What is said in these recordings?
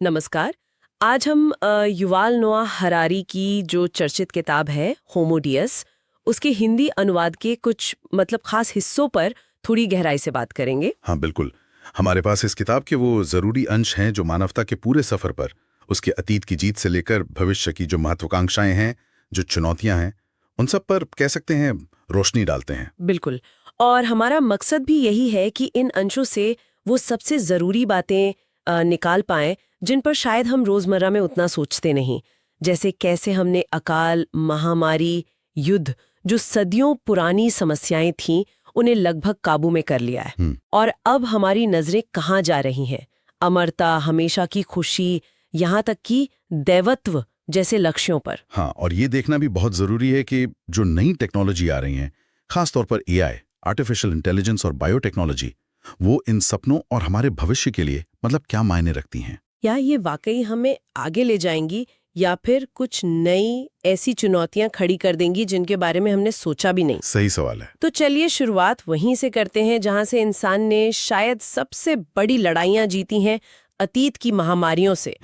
नमस्कार। आज हम युवाल नोआ हरारी की जो चर्चित किताब है होमो डियस, उसके हिंदी अनुवाद के कुछ खास हिस्सों पर थोड़ी गहराई से बात करेंगे। हाँ बिल्कुल। हमारे पास इस किताब के वो जरूरी अंश हैं जो मानवता के पूरे सफर पर, उसके अतीत की जीत से लेकर भविष्य की जो महत्वाकांक्षाएं हैं, जो चुनौतियां हैं, उन सब पर कह सकते हैं रोशनी डालते हैं। बिल्कुल। और हमारा मकसद भी यही है कि इन अंशों से वो सबसे ज़रूरी बातें निकाल पाएं जिन पर शायद हम रोज़मर्रा में उतना सोचते नहीं, जैसे कैसे हमने अकाल, महामारी, युद्ध, जो सदियों पुरानी समस्याएं थीं, उन्हें लगभग काबू में कर लिया है। और अब हमारी नज़रें कहाँ जा रही हैं? अमरता, हमेशा की खुशी, यहाँ तक कि दैवत्व जैसे लक्ष्यों पर। हाँ, और ये देखना भी बहुत जरूरी है कि जो नई टेक्नोलॉजी आ रही हैं, खासतौर पर एआई, आर्टिफिशियल इंटेलिजेंस और बायोटेक्नोलॉजी, वो इन सपनों और हमारे भविष्य के लिए क्या मायने रखती हैं। या ये वाकई हमें आगे ले जाएंगी या फिर कुछ नई ऐसी चुनौतियां खड़ी कर देंगी जिनके बारे में हमने सोचा भी नहीं। सही सवाल है। तो चलिए शुरुआत वहीं से करते हैं जहां से इंसान ने शायद सबसे बड़ी लड़ाइयां जीती हैं, अतीत की महामारियों से।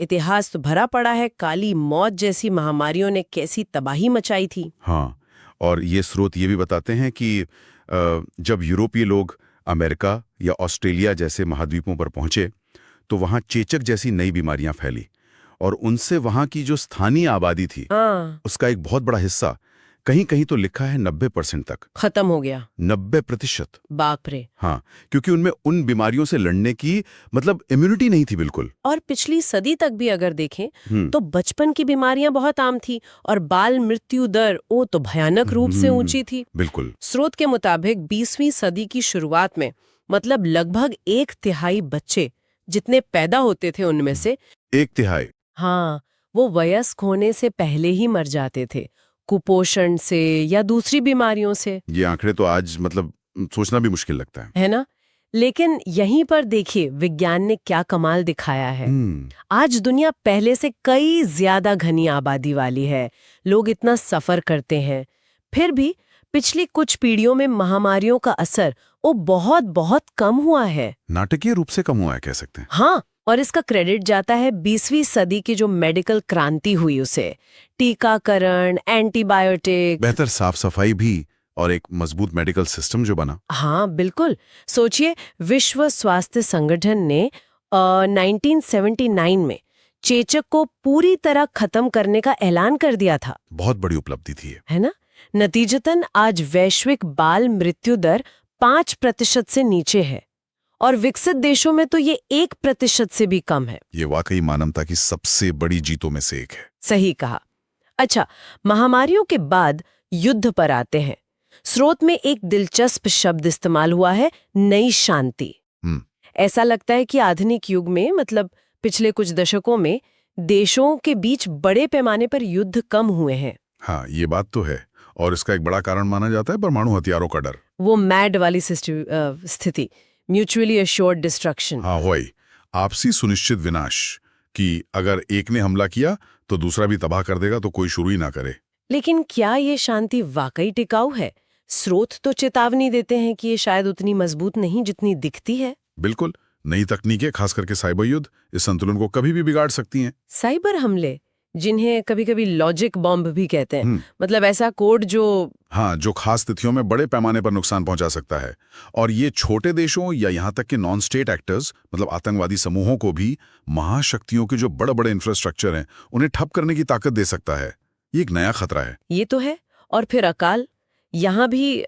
इतिहास तो भरा पड़ा है, काली मौत जैसी महामारियों ने कैसी तबाही मचाई थी। हाँ, और ये स्रोत ये भी बताते हैं कि जब यूरोपीय लोग अमेरिका या ऑस्ट्रेलिया जैसे महाद्वीपों पर पहुंचे तो वहां चेचक जैसी नई बीमारियां फैली और उनसे वहां की जो स्थानीय आबादी थी, उसका एक बहुत बड़ा हिस्सा, कहीं कहीं तो लिखा है 90% तक खत्म हो गया। 90%। बाप रे। हाँ, क्योंकि उनमें उन बीमारियों से लड़ने की इम्यूनिटी नहीं थी बिल्कुल। और पिछली सदी तक भी अगर देखें तो बचपन की बीमारियां बहुत आम थी और बाल मृत्यु दर वो तो भयानक रूप से ऊंची थी। बिल्कुल। स्रोत के मुताबिक 20वीं सदी की शुरुआत में लगभग 1/3 बच्चे जितने पैदा होते थे उनमें से 1/3। हाँ, वो वयस्क होने से पहले ही मर जाते थे, कुपोषण से या दूसरी बीमारियों से। ये आंकड़े तो आज सोचना भी मुश्किल लगता है ना? लेकिन यहीं पर देखिए विज्ञान ने क्या कमाल दिखाया है। आज दुनिया पहले से कई ज्यादा घनी आबादी वाली है, लोग इतना सफर करते हैं, फिर भी पिछली कुछ पीढ़ियों में महामारियों का असर वो बहुत बहुत कम हुआ है। नाटकीय रूप से कम हुआ है कह सकते हैं। हाँ, और इसका क्रेडिट जाता है 20वीं सदी की जो मेडिकल क्रांति हुई उसे। टीकाकरण, एंटीबायोटिक, बेहतर साफ सफाई भी और एक मजबूत मेडिकल सिस्टम जो बना। हाँ बिल्कुल। सोचिए, विश्व स्वास्थ्य संगठन ने 1979 में चेचक को पूरी तरह खत्म करने का ऐलान कर दिया था। बहुत बड़ी उपलब्धि थी ये। है ना? नतीजतन आज वैश्विक बाल मृत्यु दर 5% से नीचे है और विकसित देशों में तो ये 1% से भी कम है। ये वाकई मानवता की सबसे बड़ी जीतों में से एक है। सही कहा। अच्छा, महामारियों के बाद युद्ध पर आते हैं। स्रोत में एक दिलचस्प शब्द इस्तेमाल हुआ है, नई शांति। ऐसा लगता है कि आधुनिक युग में पिछले कुछ दशकों में देशों के बीच बड़े पैमाने पर युद्ध कम हुए हैं। हाँ, ये बात तो है, और इसका एक बड़ा कारण माना जाता है परमाणु हथियारों का डर। वो मैड वाली स्थिति, म्यूचुअली एश्योर्ड डिस्ट्रक्शन। हाँ, वही आपसी सुनिश्चित विनाश, कि अगर एक ने हमला किया तो दूसरा भी तबाह कर देगा, तो कोई शुरू ही ना करे। लेकिन क्या ये शांति वाकई टिकाऊ है? स्रोत तो चेतावनी देते हैं कि ये शायद उतनी मजबूत नहीं जितनी दिखती है। बिल्कुल, नई तकनीकें, खास करके साइबर युद्ध, इस संतुलन को कभी भी बिगाड़ सकती हैं। साइबर हमले, जिन्हें कभी-कभी लॉजिक बॉम्ब भी कहते हैं, ऐसा कोड जो खास स्थितियों में बड़े पैमाने पर नुकसान पहुंचा सकता है। और ये छोटे देशों या यहाँ तक कि नॉन स्टेट एक्टर्स, आतंकवादी समूहों को भी महाशक्तियों के जो बड़े बड़े इंफ्रास्ट्रक्चर हैं, उन्हें ठप करने की ताकत दे सकता है। ये एक नया खतरा है। ये तो है। और फिर अकाल, यहाँ भी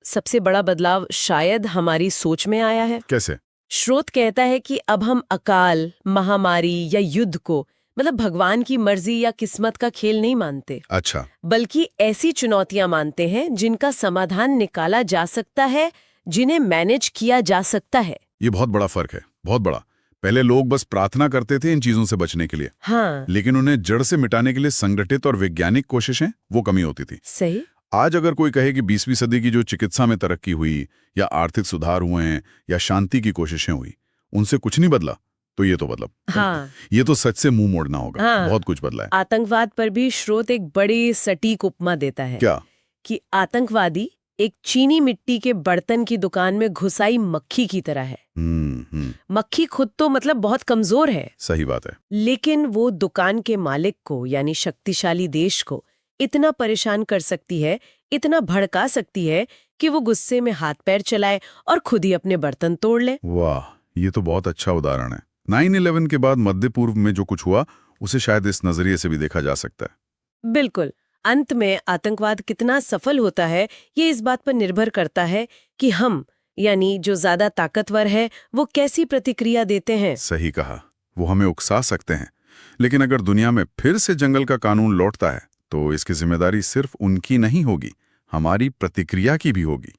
सबसे बड़ा बदलाव शायद हमारी सोच में आया है। कैसे? स्रोत कहता है कि अब हम अकाल, महामारी या युद्ध को भगवान की मर्जी या किस्मत का खेल नहीं मानते। अच्छा। बल्कि ऐसी चुनौतियां मानते हैं जिनका समाधान निकाला जा सकता है, जिन्हें मैनेज किया जा सकता है। ये बहुत बड़ा फर्क है, बहुत बड़ा। पहले लोग बस प्रार्थना करते थे इन चीजों से बचने के लिए। हाँ। लेकिन उन्हें जड़ से मिटाने के लिए संगठित और वैज्ञानिक कोशिशें, वो कमी होती थी। सही। आज अगर कोई कहे कि 20वीं सदी की जो चिकित्सा में तरक्की हुई या आर्थिक सुधार हुए हैं या शांति की कोशिशें हुई, उनसे कुछ नहीं बदला, तो ये तो हाँ, ये तो सच से मुंह मोड़ना होगा। हाँ, बहुत कुछ बदला है। आतंकवाद पर भी स्रोत एक बड़ी सटीक उपमा देता है। क्या? कि आतंकवादी एक चीनी मिट्टी के बर्तन की दुकान में घुसाई मक्खी की तरह है। मक्खी खुद तो मतलब बहुत कमजोर है, सही बात है। लेकिन वो दुकान के मालिक को यानी शक्तिशाली देश को इतना परेशान कर सकती है, इतना भड़का सकती है कि वो गुस्से में हाथ पैर चलाए और खुद ही अपने बर्तन तोड़ ले। वाह, ये तो बहुत अच्छा उदाहरण है। 9/11 के बाद मध्य पूर्व में जो कुछ हुआ उसे शायद इस नजरिए से भी देखा जा सकता है। बिल्कुल। अंत में आतंकवाद कितना सफल होता है ये इस बात पर निर्भर करता है कि हम यानी जो ज्यादा ताकतवर है वो कैसी प्रतिक्रिया देते हैं। सही कहा, वो हमें उकसा सकते हैं, लेकिन अगर दुनिया में फिर से जंगल का कानून लौटता है तो इसकी जिम्मेदारी सिर्फ उनकी नहीं होगी, हमारी प्रतिक्रिया की भी होगी।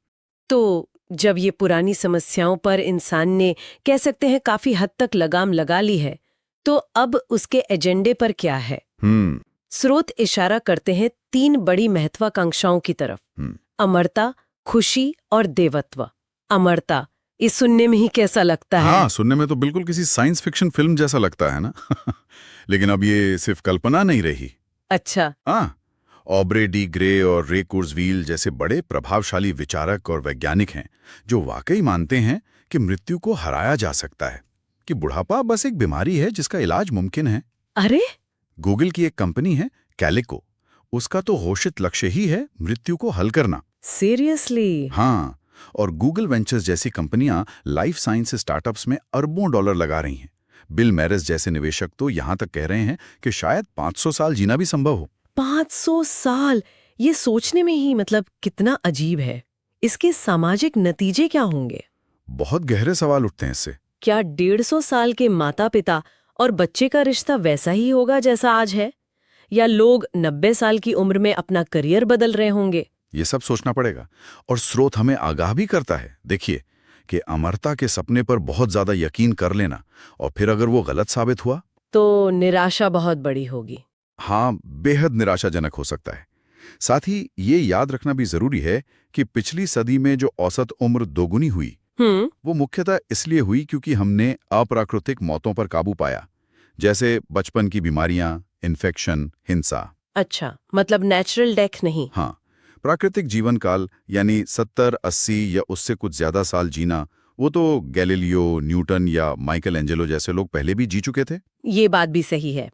तो जब ये पुरानी समस्याओं पर इंसान ने कह सकते हैं काफी हद तक लगाम लगा ली है, तो अब उसके एजेंडे पर क्या है? स्रोत इशारा करते हैं 3 बड़ी महत्वाकांक्षाओं की तरफ। अमरता, खुशी और देवत्व। अमरता, इस सुनने में ही कैसा लगता है? हाँ, सुनने में तो बिल्कुल किसी साइंस फिक्शन फिल्म जैसा लगता है ना। लेकिन अब ये सिर्फ कल्पना नहीं रही। अच्छा। हाँ, ऑब्रे डी ग्रे और रे कुर्जवील जैसे बड़े प्रभावशाली विचारक और वैज्ञानिक हैं जो वाकई मानते हैं कि मृत्यु को हराया जा सकता है, कि बुढ़ापा बस एक बीमारी है जिसका इलाज मुमकिन है। अरे, गूगल की एक कंपनी है कैलिको, उसका तो घोषित लक्ष्य ही है मृत्यु को हल करना। सीरियसली? हाँ, और गूगल वेंचर्स जैसी कंपनियां लाइफ साइंस स्टार्टअप्स में अरबों डॉलर लगा रही हैं। बिल मैरेस जैसे निवेशक तो यहां तक कह रहे हैं कि शायद 500 साल जीना भी संभव हो। 500 साल, ये सोचने में ही मतलब कितना अजीब है। इसके सामाजिक नतीजे क्या होंगे? बहुत गहरे सवाल उठते हैं इससे। क्या 150 साल के माता पिता और बच्चे का रिश्ता वैसा ही होगा जैसा आज है, या लोग 90 साल की उम्र में अपना करियर बदल रहे होंगे? ये सब सोचना पड़ेगा, और स्रोत हमें आगाह भी करता है। देखिए कि अमरता के सपने पर बहुत ज्यादा यकीन कर लेना और फिर अगर वो गलत साबित हुआ तो निराशा बहुत बड़ी होगी। हाँ, बेहद निराशाजनक हो सकता है। साथ ही ये याद रखना भी जरूरी है कि पिछली सदी में जो औसत उम्र दोगुनी हुई वो मुख्यतः इसलिए हुई क्योंकि हमने अप्राकृतिक मौतों पर काबू पाया, जैसे बचपन की बीमारियां, इन्फेक्शन, हिंसा। अच्छा, मतलब नेचुरल डेथ नहीं। हाँ, प्राकृतिक जीवन काल यानी 70, 80 या उससे कुछ ज्यादा साल जीना, वो तो गैलीलियो, न्यूटन या माइकल एंजेलो जैसे लोग पहले भी जी चुके थे। ये बात भी सही है।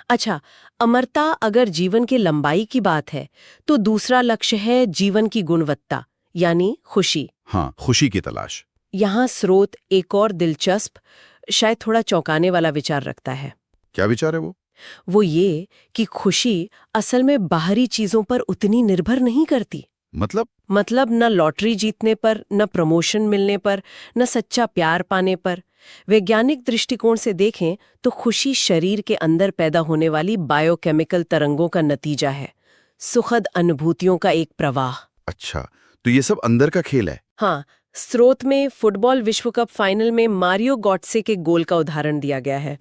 अच्छा, अमरता अगर जीवन की लंबाई की बात है, तो दूसरा लक्ष्य है जीवन की गुणवत्ता यानी खुशी। हाँ, खुशी की तलाश। यहाँ स्रोत एक और दिलचस्प, शायद थोड़ा चौंकाने वाला विचार रखता है। क्या विचार है वो? वो ये कि खुशी असल में बाहरी चीजों पर उतनी निर्भर नहीं करती। मतलब न लॉटरी जीतने पर, न प्रमोशन मिलने पर, न सच्चा प्यार पाने पर। वैज्ञानिक दृष्टिकोण से देखें तो खुशी शरीर के अंदर पैदा होने वाली बायोकेमिकल तरंगों का नतीजा है, सुखद अनुभूतियों का एक प्रवाह। अच्छा, तो ये सब अंदर का खेल है। हाँ, स्रोत में फुटबॉल विश्व कप फाइनल में मारियो गॉट्से के गोल का उदाहरण दिया गया है।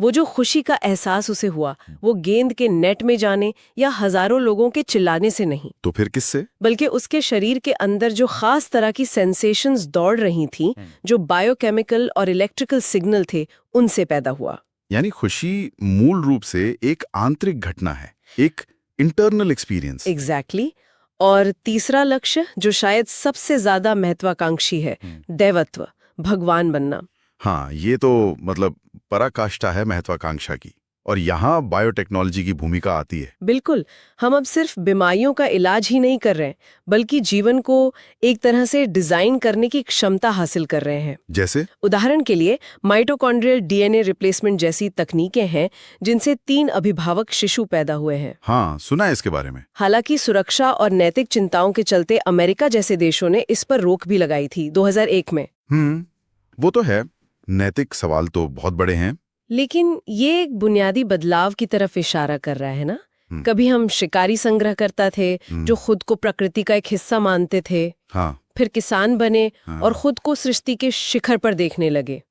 वो जो खुशी का एहसास उसे हुआ, वो गेंद के नेट में जाने या हजारों लोगों के चिल्लाने से नहीं, तो फिर किससे? बल्कि उसके शरीर के अंदर जो खास तरह की सेंसेशंस दौड़ रही थीं, जो बायोकेमिकल और इलेक्ट्रिकल सिग्नल थे, उनसे पैदा हुआ। यानी खुशी मूल रूप से एक आंतरिक घटना है, एक इंटरनल एक्सपीरियंस। एग्जैक्टली। और तीसरा लक्ष्य जो शायद सबसे ज्यादा महत्वाकांक्षी है, दैवत्व, भगवान बनना। हाँ, ये तो मतलब पराकाष्ठा है महत्वाकांक्षा की, और यहाँ बायोटेक्नोलॉजी की भूमिका आती है। बिल्कुल, हम अब सिर्फ बीमारियों का इलाज ही नहीं कर रहे हैं, बल्कि जीवन को एक तरह से डिजाइन करने की क्षमता हासिल कर रहे हैं। जैसे? उदाहरण के लिए माइटोकॉन्ड्रियल डीएनए रिप्लेसमेंट जैसी तकनीकें हैं जिनसे 3 अभिभावक शिशु पैदा हुए हैं। हाँ, सुना है इसके बारे में। हालांकि सुरक्षा और नैतिक चिंताओं के चलते अमेरिका जैसे देशों ने इस पर रोक भी लगाई थी 2001 में। वो तो है, नैतिक सवाल तो बहुत बड़े हैं। लेकिन ये एक बुनियादी बदलाव की तरफ इशारा कर रहा है ना। कभी हम शिकारी संग्रहकर्ता थे जो खुद को प्रकृति का एक हिस्सा मानते थे। हाँ। फिर किसान बने और खुद को सृष्टि के शिखर पर देखने लगे,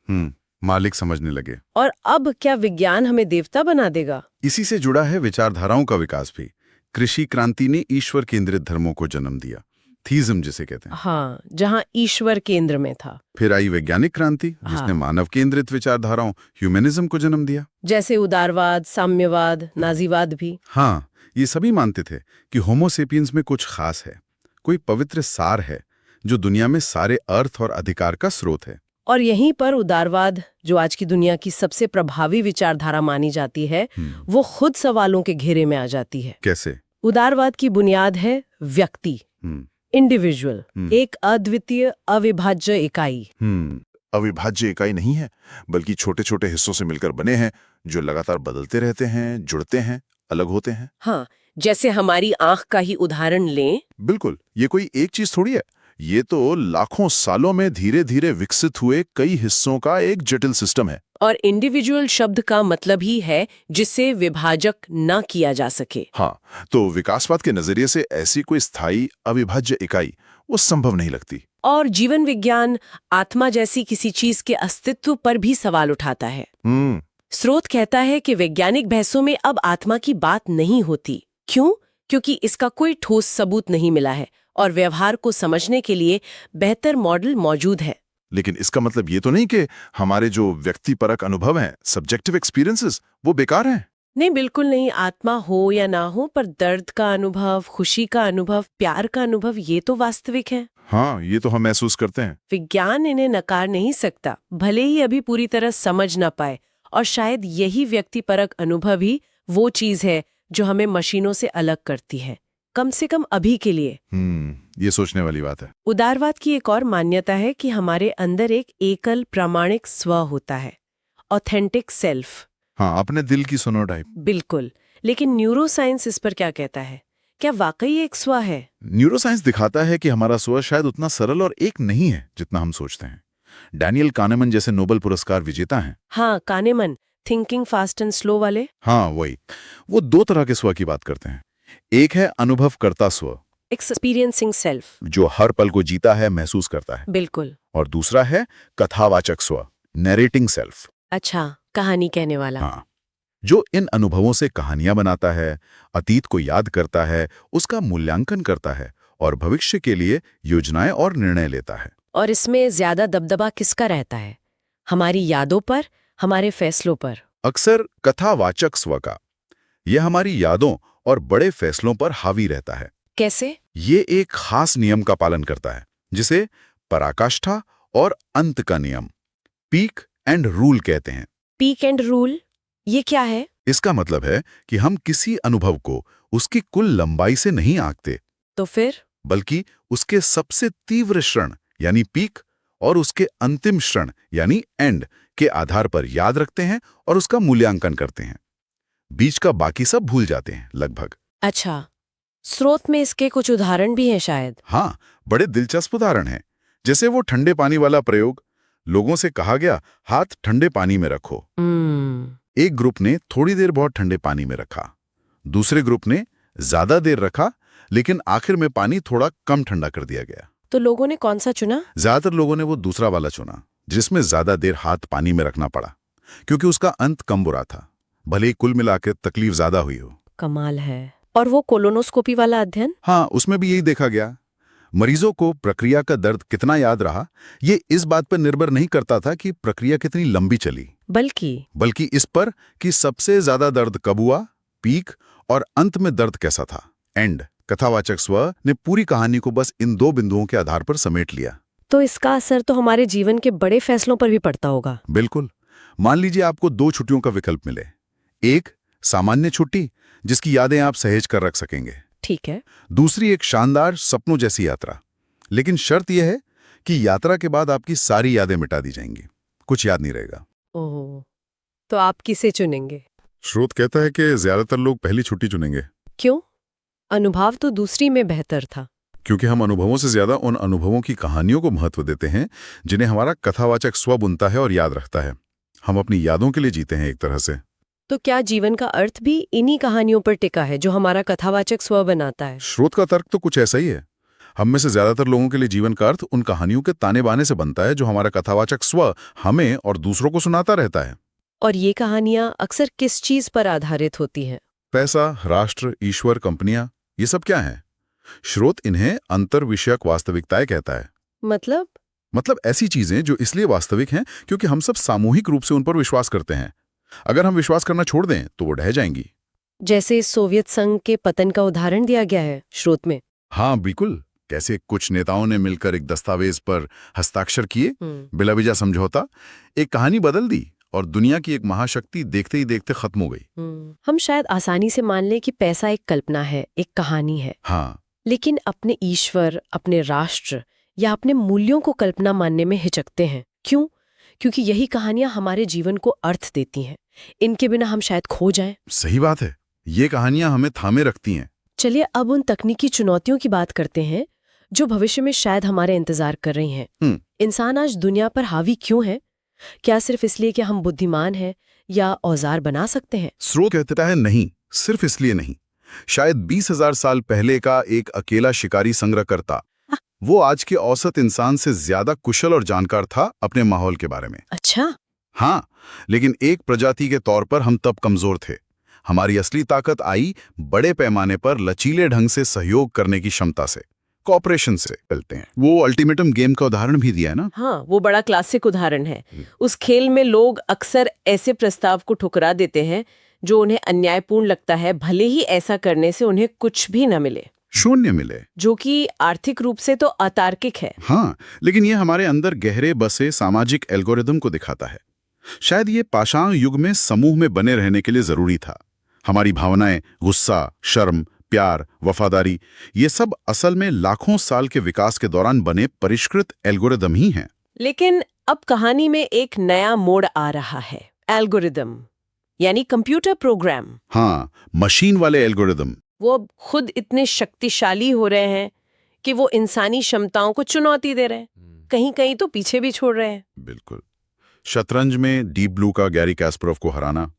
मालिक समझने लगे। और अब क्या विज्ञान हमें देवता बना देगा? इसी से जुड़ा है विचारधाराओं का विकास भी। कृषि क्रांति ने ईश्वर केंद्रित धर्मों को जन्म दिया, थीज्म जिसे कहते हैं। हाँ, जहाँ ईश्वर केंद्र में था। फिर आई वैज्ञानिक क्रांति, जिसने मानव केंद्रित विचारधाराओं, ह्यूमनिज्म को जन्म दिया, जैसे उदारवाद, साम्यवाद, नाजीवाद भी। हाँ, ये सभी मानते थे कि होमो सेपियंस में कुछ खास है, कोई पवित्र सार है जो दुनिया में सारे अर्थ और अधिकार का स्रोत है। और यहीं पर उदारवाद, जो आज की दुनिया की सबसे प्रभावी विचारधारा मानी जाती है, वो खुद सवालों के घेरे में आ जाती है। कैसे? उदारवाद की बुनियाद है व्यक्ति, इंडिविजुअल, एक अद्वितीय अविभाज्य इकाई। अविभाज्य इकाई नहीं है, बल्कि छोटे छोटे हिस्सों से मिलकर बने हैं जो लगातार बदलते रहते हैं, जुड़ते हैं, अलग होते हैं। हाँ, जैसे हमारी आंख का ही उदाहरण लें। बिल्कुल, ये कोई एक चीज थोड़ी है, ये तो लाखों सालों में धीरे धीरे विकसित हुए कई हिस्सों का एक जटिल सिस्टम है। और इंडिविजुअल शब्द का मतलब ही है जिसे विभाजक न किया जा सके। हाँ, तो विकासवाद के नजरिए से ऐसी कोई स्थायी अविभाज्य इकाई वो संभव नहीं लगती। और जीवन विज्ञान आत्मा जैसी किसी चीज के अस्तित्व पर भी सवाल उठाता है। स्रोत कहता है कि वैज्ञानिक बहसों में अब आत्मा की बात नहीं होती। क्यों? क्योंकि इसका कोई ठोस सबूत नहीं मिला है और व्यवहार को समझने के लिए बेहतर मॉडल मौजूद है। लेकिन इसका मतलब ये तो नहीं कि हमारे जो व्यक्तिपरक अनुभव हैं, सब्जेक्टिव एक्सपीरियंसेस, वो बेकार हैं। नहीं, बिल्कुल नहीं। आत्मा हो या ना हो, पर दर्द का अनुभव, खुशी का अनुभव, प्यार का अनुभव, ये तो वास्तविक है। हाँ, ये तो हम महसूस करते हैं। विज्ञान इन्हें नकार नहीं सकता, भले ही अभी पूरी तरह समझ ना पाए। और शायद यही व्यक्तिपरक अनुभव ही वो चीज है जो हमें मशीनों से अलग करती है, कम से कम अभी के लिए। ये सोचने वाली बात है। उदारवाद की एक और मान्यता है कि हमारे अंदर एक एकल प्रामाणिक स्व होता है, ऑथेंटिक सेल्फ। हाँ, अपने दिल की सुनो टाइप। बिल्कुल। लेकिन न्यूरोसाइंस इस पर क्या कहता है? क्या वाकई एक स्व है? न्यूरोसाइंस दिखाता है कि हमारा स्व शायद उतना सरल और एक नहीं है जितना हम सोचते हैं। डैनियल कानेमन जैसे नोबेल पुरस्कार विजेता हैं। हाँ, कानेमन, थिंकिंग फास्ट एंड स्लो वाले। हाँ, वही। वो दो तरह के स्व की बात करते हैं। एक है अनुभव करता स्व, एक्सपीरियंसिंग सेल्फ, जो हर पल को जीता है, महसूस करता है। बिल्कुल। और दूसरा है कथावाचक स्व, नरेटिंग सेल्फ। अच्छा, कहानी कहने वाला। हाँ, जो इन अनुभवों से कहानियां बनाता है, अतीत को याद करता है, उसका मूल्यांकन करता है और भविष्य के लिए योजनाएं और निर्णय लेता है। और इसमें ज्यादा दबदबा किसका रहता है? हमारी यादों पर, हमारे फैसलों पर? अक्सर कथावाचक स्व का। यह हमारी यादों और बड़े फैसलों पर हावी रहता है। कैसे? ये एक खास नियम का पालन करता है जिसे पराकाष्ठा और अंत का नियम, पीक एंड रूल कहते हैं। पीक एंड रूल, ये क्या है? इसका मतलब है कि हम किसी अनुभव को उसकी कुल लंबाई से नहीं आंकते, तो फिर? बल्कि उसके सबसे तीव्र क्षण यानी पीक और उसके अंतिम क्षण यानी एंड के आधार पर याद रखते हैं और उसका मूल्यांकन करते हैं। बीच का बाकी सब भूल जाते हैं लगभग। अच्छा, स्रोत में इसके कुछ उदाहरण भी हैं शायद? हाँ, बड़े दिलचस्प उदाहरण हैं। जैसे वो ठंडे पानी वाला प्रयोग। लोगों से कहा गया, हाथ ठंडे पानी में रखो। एक ग्रुप ने थोड़ी देर बहुत ठंडे पानी में रखा, दूसरे ग्रुप ने ज्यादा देर रखा, लेकिन आखिर में पानी थोड़ा कम ठंडा कर दिया गया। तो लोगों ने कौन सा चुना? ज्यादातर लोगों ने वो दूसरा वाला चुना, जिसमें ज्यादा देर हाथ पानी में रखना पड़ा, क्योंकि उसका अंत कम बुरा था, भले ही कुल मिलाकर तकलीफ ज्यादा हुई हो। कमाल है। और वो कोलोनोस्कोपी वाला अध्ययन? हाँ, उसमें भी यही देखा गया। मरीजों को प्रक्रिया का दर्द कितना याद रहा, ये इस बात पर निर्भर नहीं करता था कि प्रक्रिया कितनी लंबी चली, बल्कि इस पर कि सबसे ज्यादा दर्द कब हुआ, पीक, और अंत में दर्द कैसा था, एंड। कथावाचक स्व ने पूरी कहानी को बस इन दो बिंदुओं के आधार पर समेट लिया। तो इसका असर तो हमारे जीवन के बड़े फैसलों पर भी पड़ता होगा। बिल्कुल। मान लीजिए आपको दो छुट्टियों का विकल्प मिले। एक सामान्य छुट्टी जिसकी यादें आप सहेज कर रख सकेंगे, ठीक है। दूसरी एक शानदार सपनों जैसी यात्रा। लेकिन शर्त यह है कि यात्रा के बाद आपकी सारी यादें मिटा दी जाएंगी, कुछ याद नहीं रहेगा। ओह, तो आप किसे चुनेंगे? स्रोत कहता है कि ज्यादातर लोग पहली छुट्टी चुनेंगे। क्यों? अनुभव तो दूसरी में बेहतर था। क्योंकि हम अनुभवों से ज्यादा उन अनुभवों की कहानियों को महत्व देते हैं जिन्हें हमारा कथावाचक स्व बुनता है और याद रखता है। हम अपनी यादों के लिए जीते हैं एक तरह से। तो क्या जीवन का अर्थ भी इन्हीं कहानियों पर टिका है जो हमारा कथावाचक स्व बनाता है? स्रोत का तर्क तो कुछ ऐसा ही है। हम में से ज्यादातर लोगों के लिए जीवन का अर्थ उन कहानियों के ताने बाने से बनता है जो हमारा कथावाचक स्व हमें और दूसरों को सुनाता रहता है। और ये कहानियां अक्सर किस चीज पर आधारित होती हैं? पैसा, राष्ट्र, ईश्वर, कंपनियां, ये सब क्या है? स्रोत इन्हें अंतर विषयक वास्तविकताएं कहता है। मतलब ऐसी चीजें जो इसलिए वास्तविक हैं क्योंकि हम सब सामूहिक रूप से उन पर विश्वास करते हैं। अगर हम विश्वास करना छोड़ दें तो वो ढह जाएंगी। जैसे सोवियत संघ के पतन का उदाहरण दिया गया है स्रोत में। हाँ, बिल्कुल। कैसे कुछ नेताओं ने मिलकर एक दस्तावेज पर हस्ताक्षर किए, बिलाविजा समझौता, एक कहानी बदल दी और दुनिया की एक महाशक्ति देखते ही देखते खत्म हो गई। हम शायद आसानी से मान लें कि पैसा एक कल्पना है, एक कहानी है। हाँ, लेकिन अपने ईश्वर, अपने राष्ट्र या अपने मूल्यों को कल्पना मानने में हिचकते हैं। क्यों? क्योंकि यही कहानियां हमारे जीवन को अर्थ देती हैं। इनके बिना हम शायद खो जाएं। सही बात है, ये कहानियां हमें थामे रखती हैं। चलिए अब उन तकनीकी चुनौतियों की बात करते हैं जो भविष्य में शायद हमारे इंतजार कर रही हैं। इंसान आज दुनिया पर हावी क्यों है? क्या सिर्फ इसलिए कि हम बुद्धिमान हैं या औजार बना सकते हैं? स्रोत कहता है नहीं, सिर्फ इसलिए नहीं। शायद 20,000 साल पहले का एक अकेला शिकारी संग्रहकर्ता, वो आज के औसत इंसान से ज्यादा कुशल और जानकार था अपने माहौल के बारे में। अच्छा। हाँ, लेकिन एक प्रजाति के तौर पर हम तब कमजोर थे। हमारी असली ताकत आई बड़े पैमाने पर लचीले ढंग से सहयोग करने की क्षमता से, कॉपरेशन से। चलते हैं, वो अल्टीमेटम गेम का उदाहरण भी दिया है ना। हाँ, वो बड़ा क्लासिक उदाहरण है। उस खेल में लोग अक्सर ऐसे प्रस्ताव को ठुकरा देते हैं जो उन्हें अन्यायपूर्ण लगता है, भले ही ऐसा करने से उन्हें कुछ भी न मिले, शून्य मिले, जो कि आर्थिक रूप से तो अतार्किक है। हाँ, लेकिन ये हमारे अंदर गहरे बसे सामाजिक एल्गोरिदम को दिखाता है। शायद ये पाषाण युग में समूह में बने रहने के लिए जरूरी था। हमारी भावनाएं, गुस्सा, शर्म, प्यार, वफादारी, ये सब असल में लाखों साल के विकास के दौरान बने परिष्कृत एल्गोरिदम ही हैं। लेकिन अब कहानी में एक नया मोड़ आ रहा है। एल्गोरिदम यानी कंप्यूटर प्रोग्राम। हाँ, मशीन वाले एल्गोरिदम। वो अब खुद इतने शक्तिशाली हो रहे हैं कि वो इंसानी क्षमताओं को चुनौती दे रहे हैं, कहीं कहीं तो पीछे भी छोड़ रहे हैं। बिल्कुल। शतरंज में डीप ब्लू का गैरी कैस्परोव को हराना,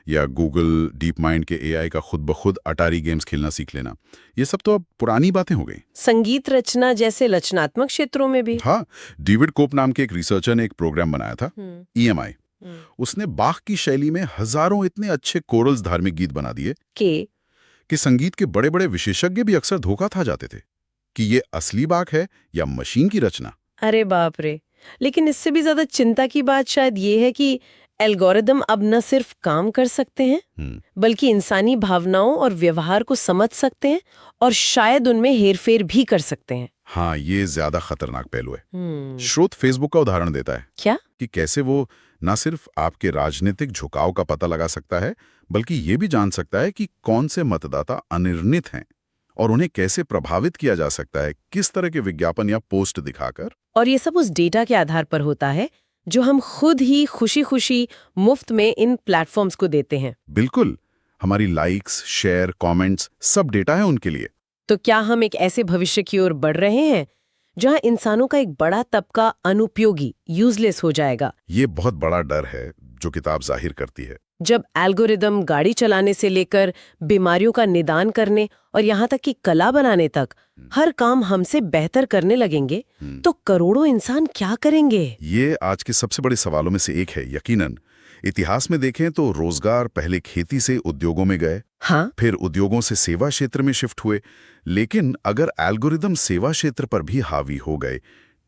या गूगल डीप माइंड के एआई का खुद ब खुद अटारी गेम्स खेलना सीख लेना, ये सब तो अब पुरानी बातें हो गई। संगीत रचना जैसे रचनात्मक क्षेत्रों में भी। हाँ, डेविड कोप नाम के एक रिसर्चर ने एक प्रोग्राम बनाया था, EMI। उसने बाख की शैली में हजारों इतने अच्छे कोरल्स धार्मिक गीत बना दिए कि संगीत के बड़े बड़े विशेषज्ञ भी अक्सर धोखा खा जाते थे कि ये असली बाख है या मशीन की रचना। अरे बाप रे। लेकिन इससे भी ज्यादा चिंता की बात शायद ये है कि एल्गोरिदम अब न सिर्फ काम कर सकते हैं, बल्कि इंसानी भावनाओं और व्यवहार को समझ सकते हैं और शायद उनमें हेरफेर भी कर सकते हैं। हाँ, ये ज्यादा खतरनाक पहलू है। स्रोत फेसबुक का उदाहरण देता है। क्या? कि कैसे वो न सिर्फ आपके राजनीतिक झुकाव का पता लगा सकता है, बल्कि ये भी जान सकता है कि कौन से मतदाता अनिर्णित हैं और उन्हें कैसे प्रभावित किया जा सकता है, किस तरह के विज्ञापन या पोस्ट दिखाकर। और ये सब उस डेटा के आधार पर होता है जो हम खुद ही खुशी खुशी मुफ्त में इन प्लेटफॉर्म्स को देते हैं। बिल्कुल, हमारी लाइक्स, शेयर, कमेंट्स सब डेटा है उनके लिए। तो क्या हम एक ऐसे भविष्य की ओर बढ़ रहे हैं जहां इंसानों का एक बड़ा तबका अनुपयोगी, यूजलेस हो जाएगा? ये बहुत बड़ा डर है जो किताब जाहिर करती है। जब एल्गोरिदम गाड़ी चलाने से लेकर बीमारियों का निदान करने और यहाँ तक कि कला बनाने तक हर काम हमसे बेहतर करने लगेंगे, तो करोड़ों इंसान क्या करेंगे? ये आज के सबसे बड़े सवालों में से एक है। यकीनन इतिहास में देखें तो रोजगार पहले खेती से उद्योगों में गए, हाँ, फिर उद्योगों से सेवा क्षेत्र में शिफ्ट हुए। लेकिन अगर एल्गोरिदम सेवा क्षेत्र पर भी हावी हो गए,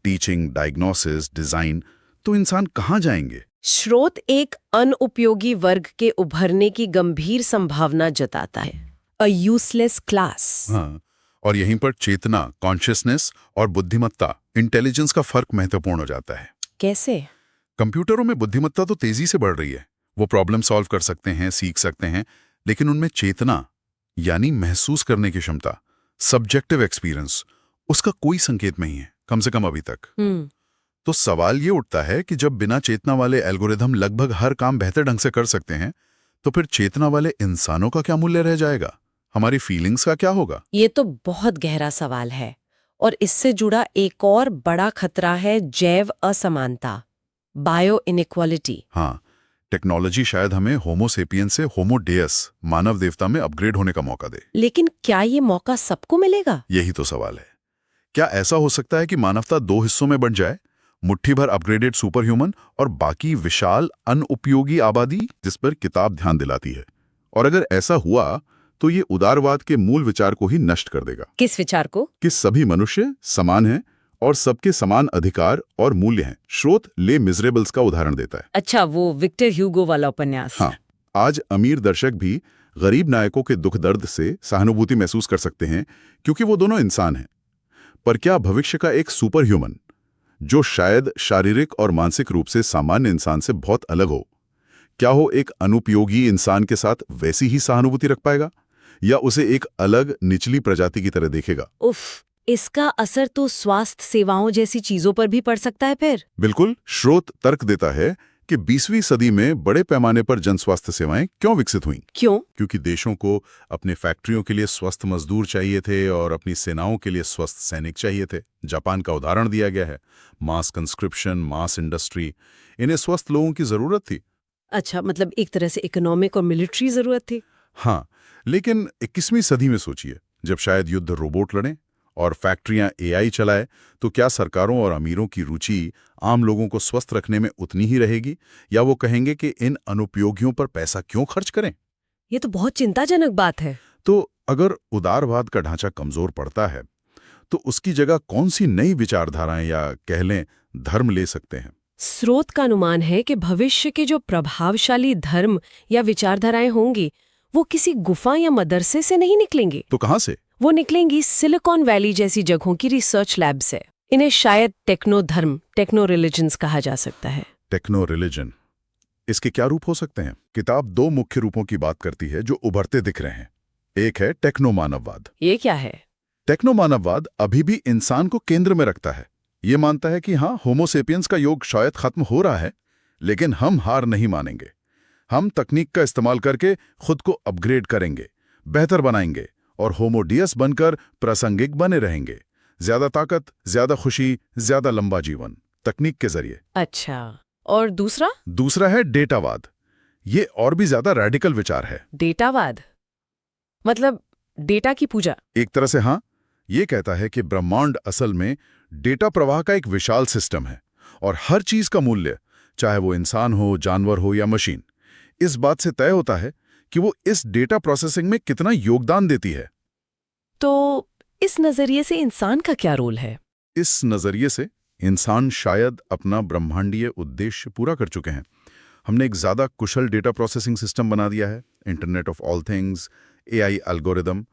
टीचिंग, डायग्नोसिस, डिजाइन, तो इंसान कहाँ जाएंगे? स्रोत एक अनुपयोगी वर्ग के उभरने की गंभीर संभावना जताता है। अ यूजलेस क्लास। हाँ, और यहीं पर चेतना, कॉन्शियसनेस और बुद्धिमत्ता, इंटेलिजेंस का फर्क महत्वपूर्ण हो जाता है। कैसे? कंप्यूटरों में बुद्धिमत्ता तो तेजी से बढ़ रही है, वो प्रॉब्लम सॉल्व कर सकते हैं, सीख सकते हैं, लेकिन उनमें चेतना यानी महसूस करने की क्षमता, सब्जेक्टिव एक्सपीरियंस, उसका कोई संकेत नहीं है, कम से कम अभी तक। तो सवाल ये उठता है कि जब बिना चेतना वाले एल्गोरिदम लगभग हर काम बेहतर ढंग से कर सकते हैं, तो फिर चेतना वाले इंसानों का क्या मूल्य रह जाएगा? हमारी फीलिंग्स का क्या होगा? ये तो बहुत गहरा सवाल है, और इससे जुड़ा एक और बड़ा खतरा है जैव असमानता, बायो इनइक्वालिटी। हाँ, टेक्नोलॉजी शायद हमें होमो सेपियंस से होमो डेयस, मानव देवता में अपग्रेड होने का मौका दे। लेकिन क्या ये मौका सबको मिलेगा? यही तो सवाल है। क्या ऐसा हो सकता है कि मानवता दो हिस्सों में बंट जाए, मुट्ठी भर अपग्रेडेड सुपर ह्यूमन और बाकी विशाल अनुपयोगी आबादी, जिस पर किताब ध्यान दिलाती है? और अगर ऐसा हुआ तो ये उदारवाद के मूल विचार को ही नष्ट कर देगा। किस विचार को? कि सभी मनुष्य समान हैं और सबके समान अधिकार और मूल्य हैं। स्रोत ले मिजरेबल्स का उदाहरण देता है। अच्छा, वो विक्टर ह्यूगो वाला उपन्यास। हाँ, आज अमीर दर्शक भी गरीब नायकों के दुख दर्द से सहानुभूति महसूस कर सकते हैं, क्योंकि वो दोनों इंसान हैं। पर क्या भविष्य का एक सुपर ह्यूमन, जो शायद शारीरिक और मानसिक रूप से सामान्य इंसान से बहुत अलग हो, क्या वो एक अनुपयोगी इंसान के साथ वैसी ही सहानुभूति रख पाएगा, या उसे एक अलग निचली प्रजाति की तरह देखेगा? उफ, इसका असर तो स्वास्थ्य सेवाओं जैसी चीजों पर भी पड़ सकता है फिर। बिल्कुल। स्रोत तर्क देता है कि 20वीं सदी में बड़े पैमाने पर जन स्वास्थ्य सेवाएं क्यों विकसित हुईं? क्यों? क्योंकि देशों को अपने फैक्ट्रियों के लिए स्वस्थ मजदूर चाहिए थे और अपनी सेनाओं के लिए स्वस्थ सैनिक चाहिए थे। जापान का उदाहरण दिया गया है। मास कंस्क्रिप्शन, मास इंडस्ट्री, इन्हें स्वस्थ लोगों की जरूरत थी। अच्छा, मतलब एक तरह से इकोनॉमिक और मिलिट्री जरूरत थी। हाँ, लेकिन 21वीं सदी में सोचिए, जब शायद युद्ध रोबोट लड़े और फैक्ट्रियां एआई चलाए, तो क्या सरकारों और अमीरों की रुचि आम लोगों को स्वस्थ रखने में उतनी ही रहेगी, या वो कहेंगे कि इन अनुपयोगियों पर पैसा क्यों खर्च करें? ये तो बहुत चिंताजनक बात है। तो अगर उदारवाद का ढांचा कमजोर पड़ता है, तो उसकी जगह कौन सी नई विचारधाराएं या कह लें धर्म ले सकते हैं? स्रोत का अनुमान है कि भविष्य के जो प्रभावशाली धर्म या विचारधाराएं होंगी, वो किसी गुफा या मदरसे से नहीं निकलेंगी। तो कहां से? वो निकलेंगी सिलिकॉन वैली जैसी जगहों की रिसर्च लैब से। इन्हें शायद टेक्नो धर्म, टेक्नो रिलीजन्स कहा जा सकता है। टेक्नो रिलीजन, इसके क्या रूप हो सकते हैं? किताब 2 मुख्य रूपों की बात करती है जो उभरते दिख रहे हैं। एक है टेक्नो मानववाद। ये क्या है? टेक्नो मानववाद अभी भी इंसान को केंद्र में रखता है। ये मानता है कि हाँ, होमोसेपियंस का युग शायद खत्म हो रहा है, लेकिन हम हार नहीं मानेंगे। हम तकनीक का इस्तेमाल करके खुद को अपग्रेड करेंगे, बेहतर बनाएंगे और होमोडियस बनकर प्रासंगिक बने रहेंगे। ज्यादा ताकत, ज्यादा खुशी, ज्यादा लंबा जीवन, तकनीक के जरिए। अच्छा, और दूसरा? दूसरा है डेटावाद। ये और भी ज्यादा रैडिकल विचार है। डेटावाद मतलब डेटा की पूजा? एक तरह से हाँ। ये कहता है कि ब्रह्मांड असल में डेटा प्रवाह का एक विशाल सिस्टम है और हर चीज का मूल्य, चाहे वो इंसान हो, जानवर हो या मशीन, इस बात से तय होता है कि वो इस डेटा प्रोसेसिंग में कितना योगदान देती है। तो इस नजरिए से इंसान का क्या रोल है? इस नजरिए से इंसान शायद अपना ब्रह्मांडीय उद्देश्य पूरा कर चुके हैं। हमने एक ज्यादा कुशल डेटा प्रोसेसिंग सिस्टम बना दिया है, internet of all things, AI algorithm,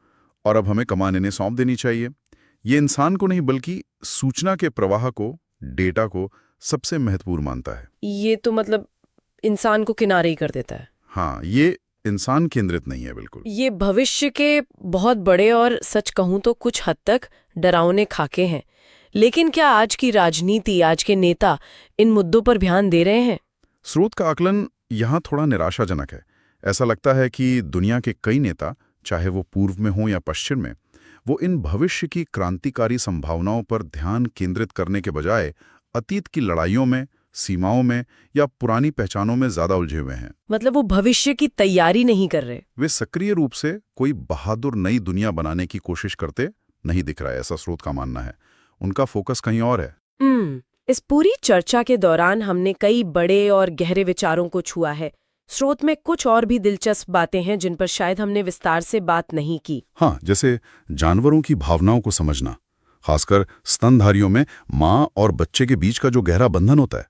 और अब हमें कमान इन्हें सौंप देनी चाहिए। ये इंसान को नहीं बल्कि सूचना के प्रवाह को, डेटा को सबसे महत्वपूर्ण मानता है। ये तो मतलब इंसान को किनारे ही कर देता है। हाँ, ये इंसान केंद्रित नहीं है बिल्कुल। ये भविष्य के बहुत बड़े और सच कहूं तो कुछ हद तक डरावने खाके हैं। लेकिन क्या आज की राजनीति, आज के नेता इन मुद्दों पर ध्यान दे रहे हैं? स्रोत का आकलन यहाँ थोड़ा निराशाजनक है। ऐसा लगता है कि दुनिया के कई नेता, चाहे वो पूर्व में हो या पश्चिम में, वो इन भविष्य की क्रांतिकारी संभावनाओं पर ध्यान केंद्रित करने के बजाय अतीत की लड़ाइयों में, सीमाओं में या पुरानी पहचानों में ज्यादा उलझे हुए हैं। मतलब वो भविष्य की तैयारी नहीं कर रहे। वे सक्रिय रूप से कोई बहादुर नई दुनिया बनाने की कोशिश करते नहीं दिख रहा है, ऐसा स्रोत का मानना है। उनका फोकस कहीं और है। इस पूरी चर्चा के दौरान हमने कई बड़े और गहरे विचारों को छुआ है। स्रोत में कुछ और भी दिलचस्प बातें हैं जिन पर शायद हमने विस्तार से बात नहीं की। हाँ, जैसे जानवरों की भावनाओं को समझना, खासकर स्तनधारियों में माँ और बच्चे के बीच का जो गहरा बंधन होता है।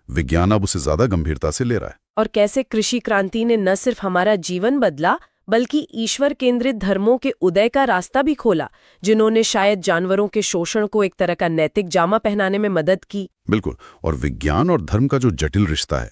विज्ञान अब उसे ज्यादा गंभीरता से ले रहा है। और कैसे कृषि क्रांति ने न सिर्फ हमारा जीवन बदला, बल्कि ईश्वर केंद्रित धर्मों के उदय का रास्ता भी खोला, जिन्होंने शायद जानवरों के शोषण को एक तरह का नैतिक जामा पहनाने में मदद की। बिल्कुल। और विज्ञान और धर्म का जो जटिल रिश्ता है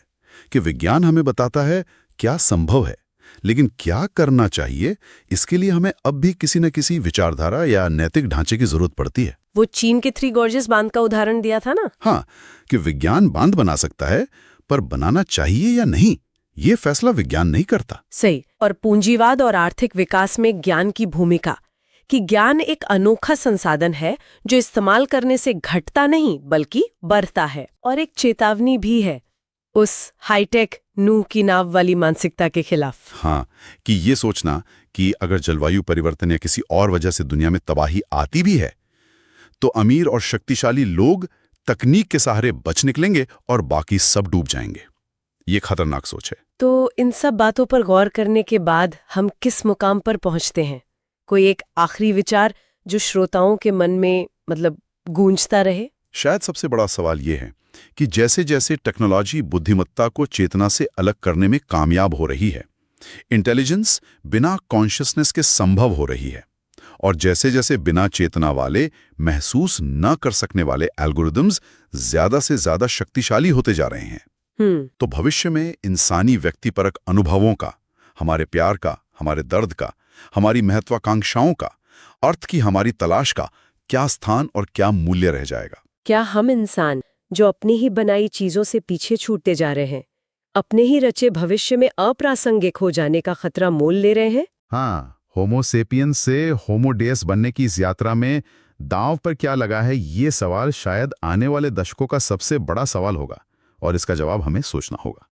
कि विज्ञान हमें बताता है क्या संभव है, लेकिन क्या करना चाहिए, इसके लिए हमें अब भी किसी न किसी विचारधारा या नैतिक ढांचे की जरूरत पड़ती है। वो चीन के 3 गॉर्जियस बांध का उदाहरण दिया था ना? हाँ, कि विज्ञान बांध बना सकता है, पर बनाना चाहिए या नहीं, ये फैसला विज्ञान नहीं करता। सही। और पूंजीवाद और आर्थिक विकास में ज्ञान की भूमिका, कि ज्ञान एक अनोखा संसाधन है जो इस्तेमाल करने से घटता नहीं बल्कि बढ़ता है। और एक चेतावनी भी है उस हाईटेक नूह की नाव वाली मानसिकता के खिलाफ। हाँ, कि ये सोचना कि अगर जलवायु परिवर्तन या किसी और वजह से दुनिया में तबाही आती भी है, तो अमीर और शक्तिशाली लोग तकनीक के सहारे बच निकलेंगे और बाकी सब डूब जाएंगे। ये खतरनाक सोच है। तो इन सब बातों पर गौर करने के बाद हम किस मुकाम पर पहुंचते हैं? कोई एक आखिरी विचार जो श्रोताओं के मन में गूंजता रहे? शायद सबसे बड़ा सवाल ये है कि जैसे जैसे टेक्नोलॉजी बुद्धिमत्ता को चेतना से अलग करने में कामयाब हो रही है, इंटेलिजेंस बिना कॉन्शियसनेस के संभव हो रही है, और जैसे जैसे बिना चेतना वाले, महसूस न कर सकने वाले एल्गोरिदम्स ज्यादा से ज्यादा शक्तिशाली होते जा रहे हैं, तो भविष्य में इंसानी व्यक्तिपरक अनुभवों का, हमारे प्यार का, हमारे दर्द का, हमारी महत्वाकांक्षाओं का, अर्थ की हमारी तलाश का क्या स्थान और क्या मूल्य रह जाएगा? क्या हम इंसान जो अपनी ही बनाई चीजों से पीछे छूटते जा रहे हैं, अपने ही रचे भविष्य में अप्रासंगिक हो जाने का खतरा मोल ले रहे हैं? हाँ, होमो सेपियंस से होमो डेस बनने की इस यात्रा में दांव पर क्या लगा है, ये सवाल शायद आने वाले दशकों का सबसे बड़ा सवाल होगा और इसका जवाब हमें सोचना होगा।